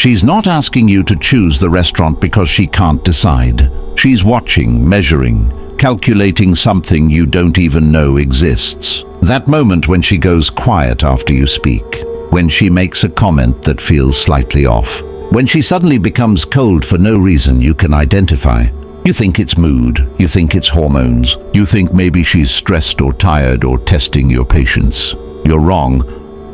She's not asking you to choose the restaurant because she can't decide. She's watching, measuring, calculating something you don't even know exists. That moment when she goes quiet after you speak, when she makes a comment that feels slightly off, when she suddenly becomes cold for no reason you can identify. You think it's mood, you think it's hormones, you think maybe she's stressed or tired or testing your patience. You're wrong.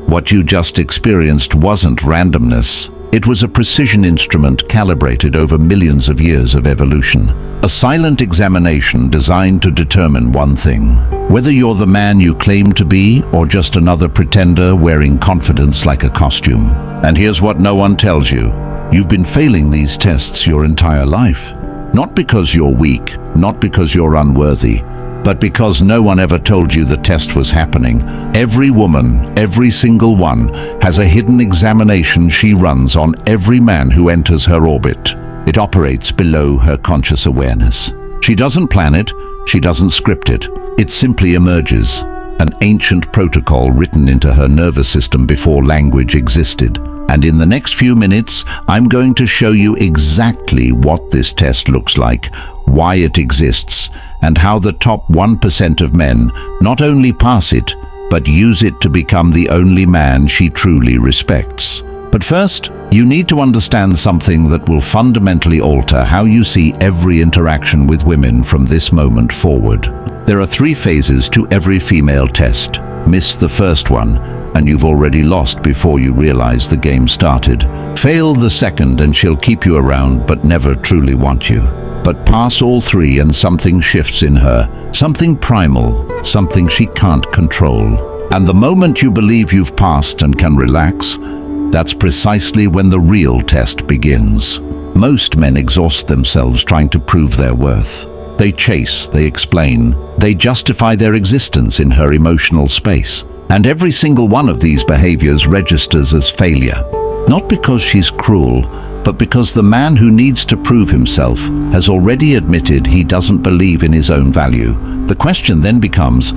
What you just experienced wasn't randomness. It was a precision instrument calibrated over millions of years of evolution. A silent examination designed to determine one thing: whether you're the man you claim to be or just another pretender wearing confidence like a costume. And here's what no one tells you. You've been failing these tests your entire life. Not because you're weak, not because you're unworthy, but because no one ever told you the test was happening. Every woman, every single one, has a hidden examination she runs on every man who enters her orbit. It operates below her conscious awareness. She doesn't plan it, she doesn't script it. It simply emerges, an ancient protocol written into her nervous system before language existed. And in the next few minutes, I'm going to show you exactly what this test looks like, why it exists, and how the top 1% of men not only pass it, but use it to become the only man she truly respects. But first, you need to understand something that will fundamentally alter how you see every interaction with women from this moment forward. There are 3 phases to every female test. Miss the first one, and you've already lost before you realize the game started. Fail the second and she'll keep you around but never truly want you. But pass all 3 and something shifts in her, something primal, something she can't control. And the moment you believe you've passed and can relax, that's precisely when the real test begins. Most men exhaust themselves trying to prove their worth. They chase, they explain, they justify their existence in her emotional space. And every single one of these behaviors registers as failure. Not because she's cruel, but because the man who needs to prove himself has already admitted he doesn't believe in his own value. The question then becomes,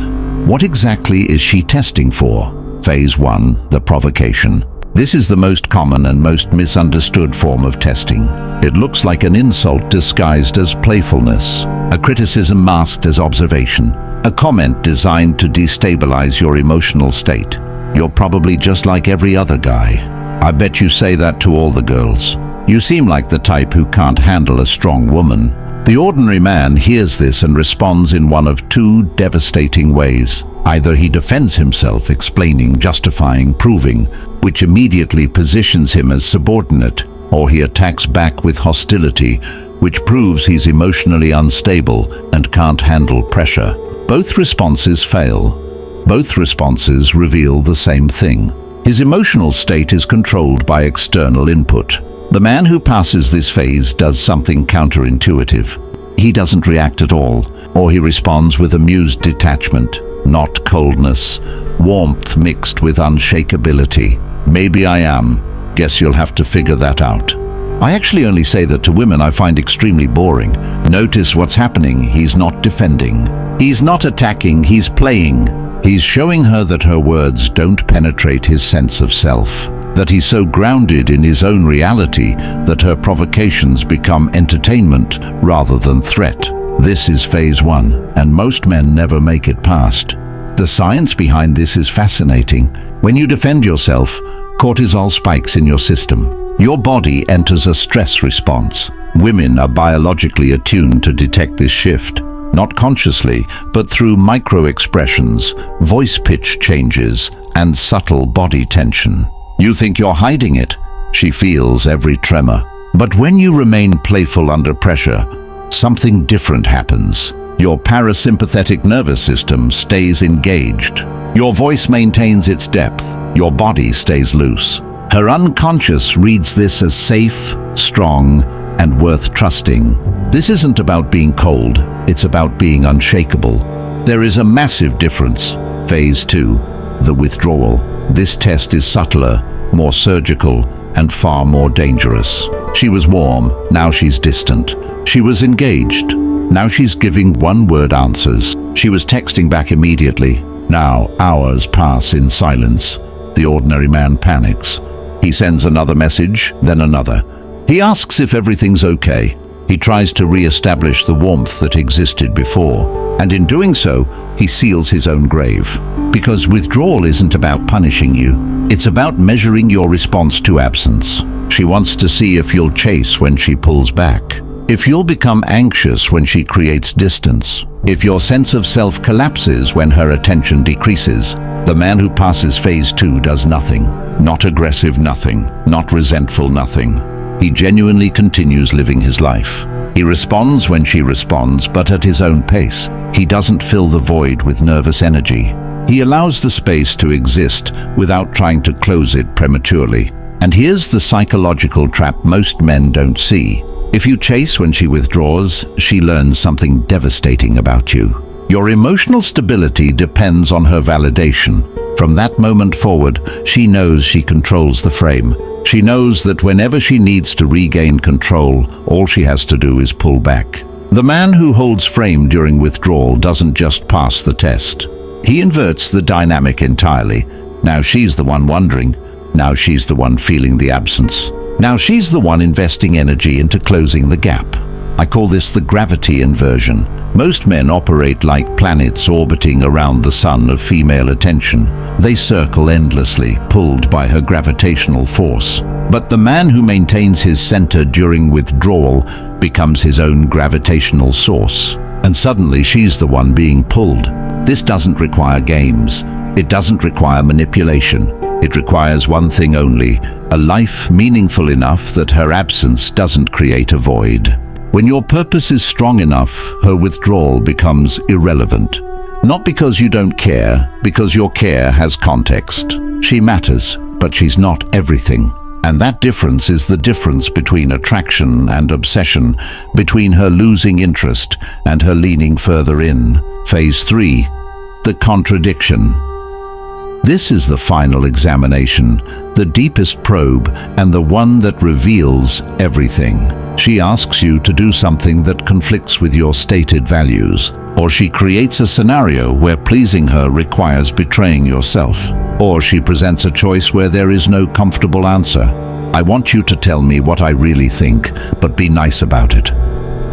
what exactly is she testing for? Phase 1, the provocation. This is the most common and most misunderstood form of testing. It looks like an insult disguised as playfulness, a criticism masked as observation, a comment designed to destabilize your emotional state. You're probably just like every other guy. I bet you say that to all the girls. You seem like the type who can't handle a strong woman. The ordinary man hears this and responds in one of 2 devastating ways. Either he defends himself, explaining, justifying, proving, which immediately positions him as subordinate, or he attacks back with hostility, which proves he's emotionally unstable and can't handle pressure. Both responses fail. Both responses reveal the same thing. His emotional state is controlled by external input. The man who passes this phase does something counterintuitive. He doesn't react at all, or he responds with amused detachment, not coldness, warmth mixed with unshakability. Maybe I am. Guess you'll have to figure that out. I actually only say that to women I find extremely boring. Notice what's happening. He's not defending. He's not attacking, he's playing. He's showing her that her words don't penetrate his sense of self, that he's so grounded in his own reality that her provocations become entertainment rather than threat. This is phase 1, and most men never make it past. The science behind this is fascinating. When you defend yourself, cortisol spikes in your system. Your body enters a stress response. Women are biologically attuned to detect this shift. Not consciously, but through micro-expressions, voice pitch changes, and subtle body tension. You think you're hiding it. She feels every tremor. But when you remain playful under pressure, something different happens. Your parasympathetic nervous system stays engaged. Your voice maintains its depth. Your body stays loose. Her unconscious reads this as safe, strong, and worth trusting. This isn't about being cold, it's about being unshakable. There is a massive difference. Phase 2, the withdrawal. This test is subtler, more surgical, and far more dangerous. She was warm, now she's distant. She was engaged, now she's giving one-word answers. She was texting back immediately. Now hours pass in silence. The ordinary man panics. He sends another message, then another. He asks if everything's okay. He tries to re-establish the warmth that existed before, and in doing so, he seals his own grave. Because withdrawal isn't about punishing you, it's about measuring your response to absence. She wants to see if you'll chase when she pulls back, if you'll become anxious when she creates distance, if your sense of self collapses when her attention decreases. The man who passes phase 2 does nothing. Not aggressive nothing, not resentful nothing. He genuinely continues living his life. He responds when she responds, but at his own pace. He doesn't fill the void with nervous energy. He allows the space to exist without trying to close it prematurely. And here's the psychological trap most men don't see. If you chase when she withdraws, she learns something devastating about you. Your emotional stability depends on her validation. From that moment forward, she knows she controls the frame. She knows that whenever she needs to regain control, all she has to do is pull back. The man who holds frame during withdrawal doesn't just pass the test. He inverts the dynamic entirely. Now she's the one wondering. Now she's the one feeling the absence. Now she's the one investing energy into closing the gap. I call this the gravity inversion. Most men operate like planets orbiting around the sun of female attention. They circle endlessly, pulled by her gravitational force. But the man who maintains his center during withdrawal becomes his own gravitational source. And suddenly she's the one being pulled. This doesn't require games. It doesn't require manipulation. It requires one thing only: a life meaningful enough that her absence doesn't create a void. When your purpose is strong enough, her withdrawal becomes irrelevant. Not because you don't care, because your care has context. She matters, but she's not everything. And that difference is the difference between attraction and obsession, between her losing interest and her leaning further in. Phase 3. The contradiction. This is the final examination, the deepest probe, and the one that reveals everything. She asks you to do something that conflicts with your stated values, or she creates a scenario where pleasing her requires betraying yourself, or she presents a choice where there is no comfortable answer. I want you to tell me what I really think, but be nice about it.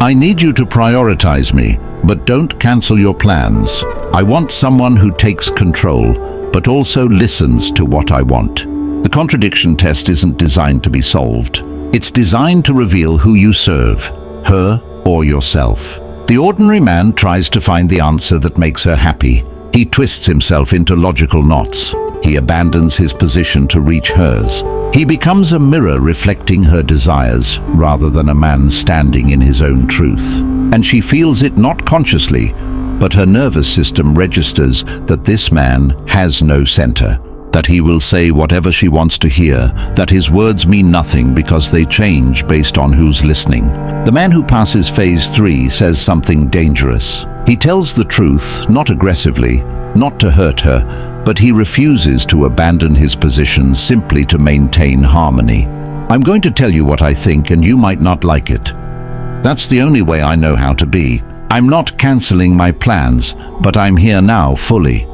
I need you to prioritize me, but don't cancel your plans. I want someone who takes control, but also listens to what I want. The contradiction test isn't designed to be solved. It's designed to reveal who you serve, her or yourself. The ordinary man tries to find the answer that makes her happy. He twists himself into logical knots. He abandons his position to reach hers. He becomes a mirror reflecting her desires, rather than a man standing in his own truth. And she feels it not consciously, but her nervous system registers that this man has no center, that he will say whatever she wants to hear, that his words mean nothing because they change based on who's listening. The man who passes phase 3 says something dangerous. He tells the truth, not aggressively, not to hurt her, but he refuses to abandon his position simply to maintain harmony. I'm going to tell you what I think, and you might not like it. That's the only way I know how to be. I'm not canceling my plans, but I'm here now fully.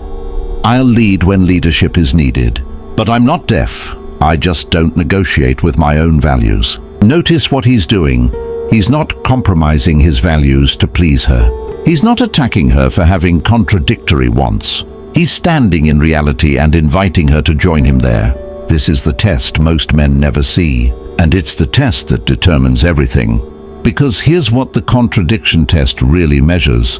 I'll lead when leadership is needed, but I'm not deaf. I just don't negotiate with my own values. Notice what he's doing. He's not compromising his values to please her. He's not attacking her for having contradictory wants. He's standing in reality and inviting her to join him there. This is the test most men never see, and it's the test that determines everything. Because here's what the contradiction test really measures: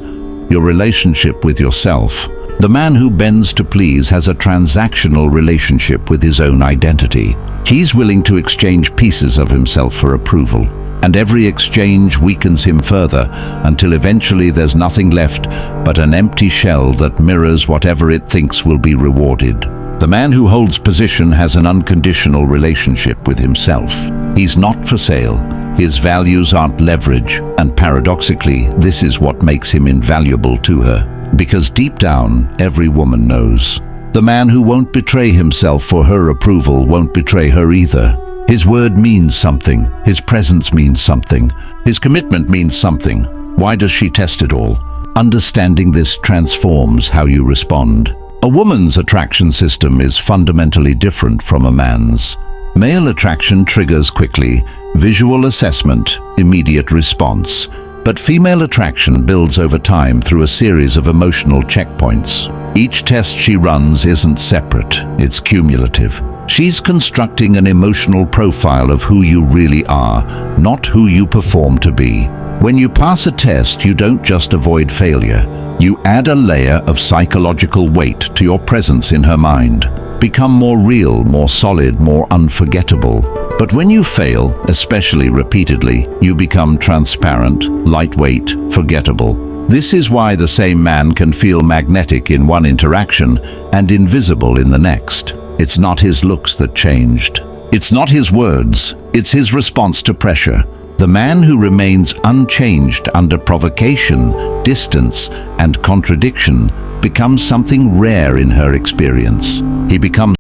your relationship with yourself. The man who bends to please has a transactional relationship with his own identity. He's willing to exchange pieces of himself for approval, and every exchange weakens him further until eventually there's nothing left but an empty shell that mirrors whatever it thinks will be rewarded. The man who holds position has an unconditional relationship with himself. He's not for sale. His values aren't leverage, and paradoxically, this is what makes him invaluable to her. Because deep down, every woman knows. The man who won't betray himself for her approval won't betray her either. His word means something. His presence means something. His commitment means something. Why does she test it all? Understanding this transforms how you respond. A woman's attraction system is fundamentally different from a man's. Male attraction triggers quickly, visual assessment, immediate response. But female attraction builds over time through a series of emotional checkpoints. Each test she runs isn't separate, it's cumulative. She's constructing an emotional profile of who you really are, not who you perform to be. When you pass a test, you don't just avoid failure. You add a layer of psychological weight to your presence in her mind. Become more real, more solid, more unforgettable. But when you fail, especially repeatedly, you become transparent, lightweight, forgettable. This is why the same man can feel magnetic in one interaction and invisible in the next. It's not his looks that changed. It's not his words. It's his response to pressure. The man who remains unchanged under provocation, distance, and contradiction becomes something rare in her experience. He becomes